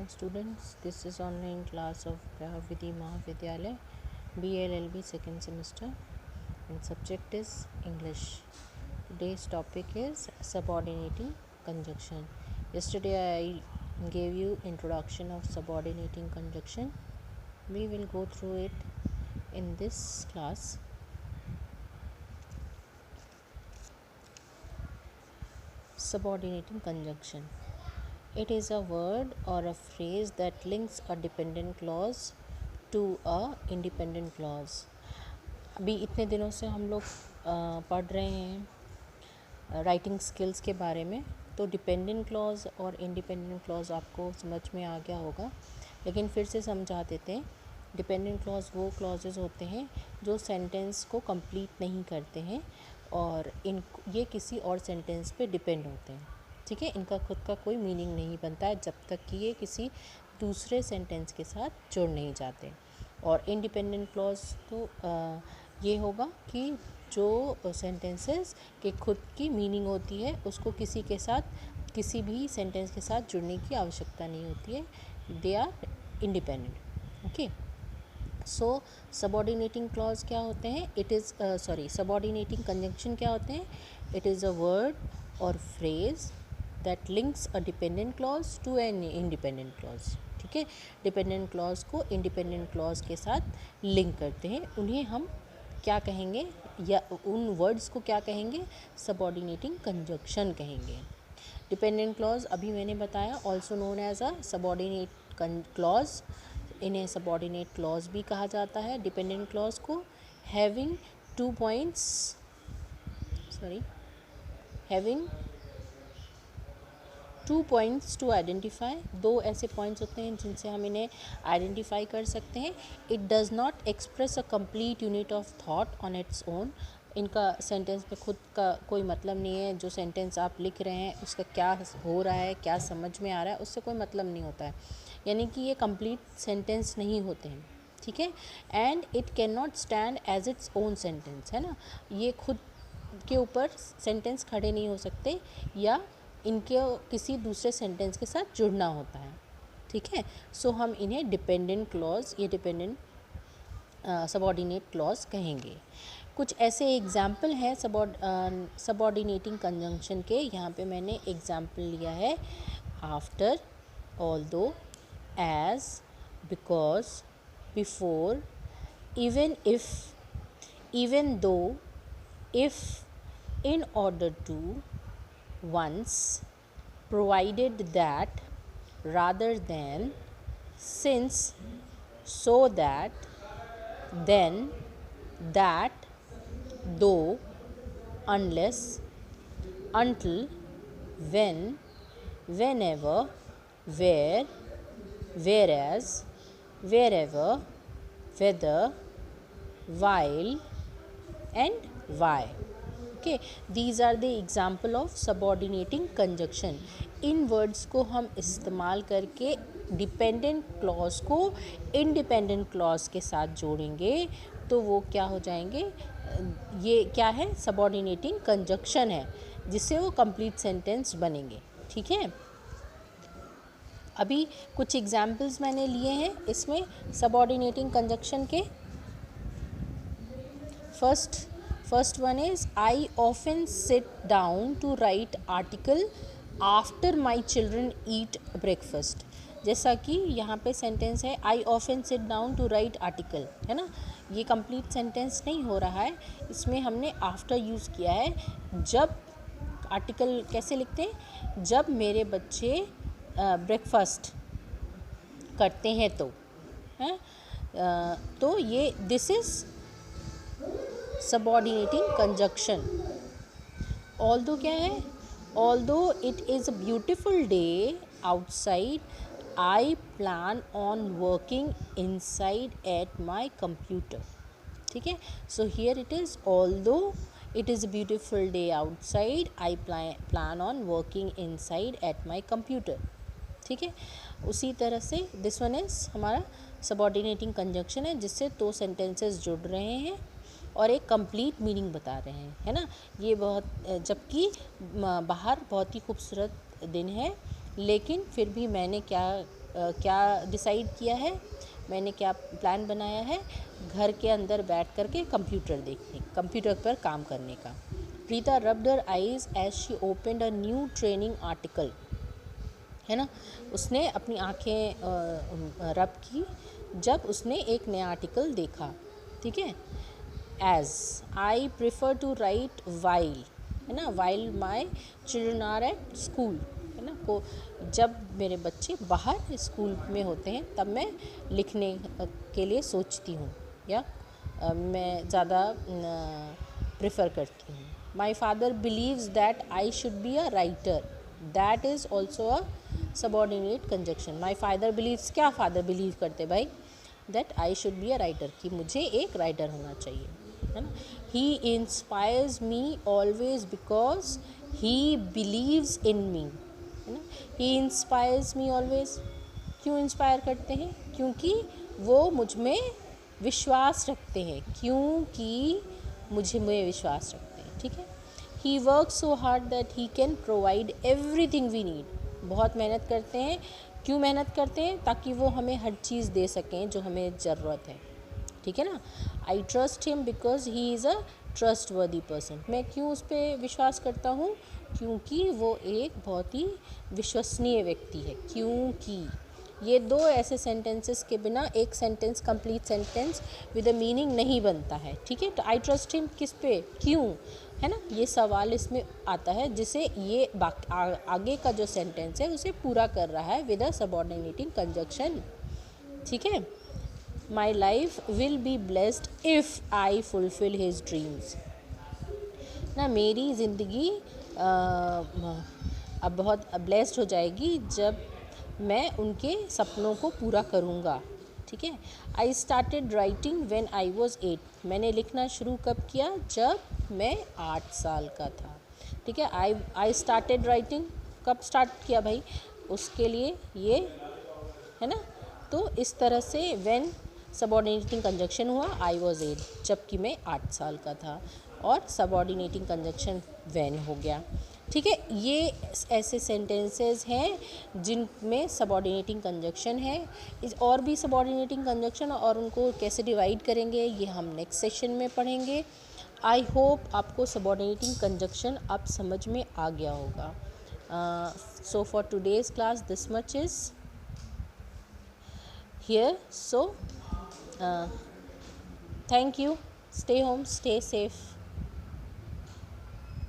morning students. This is online class of Pravidhi Mahavidyalaya BLLB second semester and subject is English. Today's topic is subordinating conjunction. Yesterday I gave you introduction of subordinating conjunction. We will go through it in this class. Subordinating conjunction. It is a word or a phrase that links a dependent clause to a independent clause. अभी इतने दिनों से हम लोग पढ़ रहे हैं writing skills के बारे में, तो डिपेंडेंट क्लॉज और इंडिपेंडेंट क्लॉज आपको समझ में आ गया होगा, लेकिन फिर से समझा देते हैं। डिपेंडेंट क्लॉज वो क्लॉजेज होते हैं जो सेंटेंस को कंप्लीट नहीं करते हैं और ये किसी और सेंटेंस पे डिपेंड होते हैं। ठीक है, इनका खुद का कोई मीनिंग नहीं बनता है जब तक कि ये किसी दूसरे सेंटेंस के साथ जुड़ नहीं जाते। और इंडिपेंडेंट क्लॉज तो ये होगा कि जो सेंटेंसेस के खुद की मीनिंग होती है उसको किसी भी सेंटेंस के साथ जुड़ने की आवश्यकता नहीं होती है, they are independent. Okay, so subordinating clause क्या होते हैं? सबऑर्डिनेटिंग कंजंक्शन क्या होते हैं? इट इज़ अ वर्ड और phrase that links a dependent clause to an independent clause. ठीक है, डिपेंडेंट क्लॉज को इंडिपेंडेंट क्लॉज के साथ लिंक करते हैं, उन्हें हम क्या कहेंगे, या उन वर्ड्स को क्या कहेंगे? सबऑर्डिनेटिंग कंजंक्शन कहेंगे। डिपेंडेंट क्लॉज अभी मैंने बताया, also known as a subordinate clause. इन्हें सबऑर्डिनेट क्लॉज भी कहा जाता है। डिपेंडेंट क्लॉज को having two points to identify, दो ऐसे पॉइंट्स होते हैं जिनसे हम इन्हें आइडेंटिफाई कर सकते हैं। It does not express a complete unit of thought on its own. इनका सेंटेंस में खुद का कोई मतलब नहीं है। जो सेंटेंस आप लिख रहे हैं उसका क्या हो रहा है, क्या समझ में आ रहा है, उससे कोई मतलब नहीं होता है, यानी कि ये कंप्लीट सेंटेंस नहीं होते हैं। ठीक है, and it can not stand as its own sentence, है ना। ये खुद के ऊपर सेंटेंस खड़े नहीं हो सकते या इनके किसी दूसरे सेंटेंस के साथ जुड़ना होता है। ठीक है, सो हम इन्हें डिपेंडेंट क्लॉज, ये डिपेंडेंट सबऑर्डिनेट क्लॉज कहेंगे। कुछ ऐसे एग्जाम्पल हैं सबऑर्डिनेटिंग कंजंक्शन के। यहाँ पे मैंने एग्जाम्पल लिया है after, although, as, because, before, even if, even though, if, in order to, once, provided that, rather than, since, so that, then, that, though, unless, until, when, whenever, where, whereas, wherever, whether, while and why. Okay, these are the example of subordinating conjunction. In words को हम इस्तेमाल करके dependent clause को independent clause के साथ जोड़ेंगे तो वो क्या हो जाएंगे? ये क्या है? सबऑर्डिनेटिंग कंजंक्शन है, जिससे वो कंप्लीट सेंटेंस बनेंगे। ठीक है, अभी कुछ एग्जाम्पल्स मैंने लिए हैं इसमें सबऑर्डिनेटिंग कंजंक्शन के। First one is, I often sit down to write article after my children eat breakfast। जैसा कि यहाँ पे सेंटेंस है I often sit down to write article, है ना। ये कंप्लीट सेंटेंस नहीं हो रहा है, इसमें हमने आफ्टर यूज़ किया है। जब आर्टिकल कैसे लिखते हैं? जब मेरे बच्चे ब्रेकफास्ट करते हैं तो, है तो ये this is subordinating conjunction. Although क्या है? Although it is a beautiful day outside, I plan on working inside at my computer. ठीक है, so here it is although it is a beautiful day outside, I plan on working inside at my computer. ठीक है, उसी तरह से this one is हमारा subordinating conjunction है, जिससे दो सेंटेंसेस जुड़ रहे हैं और एक कंप्लीट मीनिंग बता रहे हैं, है ना। ये बहुत, जबकि बाहर बहुत ही खूबसूरत दिन है, लेकिन फिर भी मैंने क्या क्या डिसाइड किया है, मैंने क्या प्लान बनाया है, घर के अंदर बैठ कर के कंप्यूटर पर काम करने का। Preeta rubbed her eyes as she opened a new training article, है ना, उसने अपनी आंखें रब की जब उसने एक नया आर्टिकल देखा, ठीक है। As I prefer to write while, है ना, while my children are at school, है ना, को जब मेरे बच्चे बाहर स्कूल में होते हैं तब मैं लिखने के लिए सोचती हूँ, या मैं ज़्यादा प्रेफर करती हूँ। My father believes that I should be a writer, that is also a subordinate conjunction. My father believes, क्या फादर बिलीव करते भाई, that I should be a writer, कि मुझे एक राइटर होना चाहिए, है ना। He inspires me always because he believes in me, है ना। ही इंस्पायर्स मी ऑलवेज, क्यों इंस्पायर करते हैं, क्योंकि वो मुझ में विश्वास रखते हैं, क्योंकि मुझे में विश्वास रखते हैं, ठीक है। He work so hard that he can provide everything we need, बहुत मेहनत करते हैं, क्यों मेहनत करते हैं, ताकि वो हमें हर चीज़ दे सकें जो हमें ज़रूरत है, ठीक है ना। I trust him because he is a trust वर्दी पर्सन, मैं क्यों उस पर विश्वास करता हूँ, क्योंकि वो एक बहुत ही विश्वसनीय व्यक्ति है। क्योंकि ये दो ऐसे सेंटेंसेस के बिना एक sentence, complete sentence with a meaning नहीं बनता है, ठीक है। तो आई ट्रस्ट हिम किस पे, क्यों, है ना, ये सवाल इसमें आता है जिसे ये आगे का जो सेंटेंस है उसे पूरा कर रहा है विद अ सबऑर्डिनेटिंग कंजक्शन, ठीक है। My life will be blessed if I fulfil his dreams, ना मेरी ज़िंदगी अब बहुत ब्लेस्ड हो जाएगी जब मैं उनके सपनों को पूरा करूँगा, ठीक है। I started writing when I was 8, मैंने लिखना शुरू कब किया, जब मैं 8 साल का था, ठीक है। आई स्टार्टेड राइटिंग, कब स्टार्ट किया भाई, उसके लिए ये, है ना। तो इस तरह से व्हेन सबऑर्डिनेटिंग कंजक्शन हुआ आई वॉज 8, जबकि मैं 8 साल का था, और सबऑर्डिनेटिंग कंजक्शन व्हेन हो गया, ठीक है। ये ऐसे सेंटेंसेस हैं जिनमें सबऑर्डिनेटिंग कंजक्शन है। इस और भी सबऑर्डिनेटिंग कंजक्शन और उनको कैसे डिवाइड करेंगे ये हम नेक्स्ट सेशन में पढ़ेंगे। आई होप आपको सबऑर्डिनेटिंग कंजक्शन अब समझ में आ गया होगा। So for today's class this much is here, so thank you, stay home, stay safe.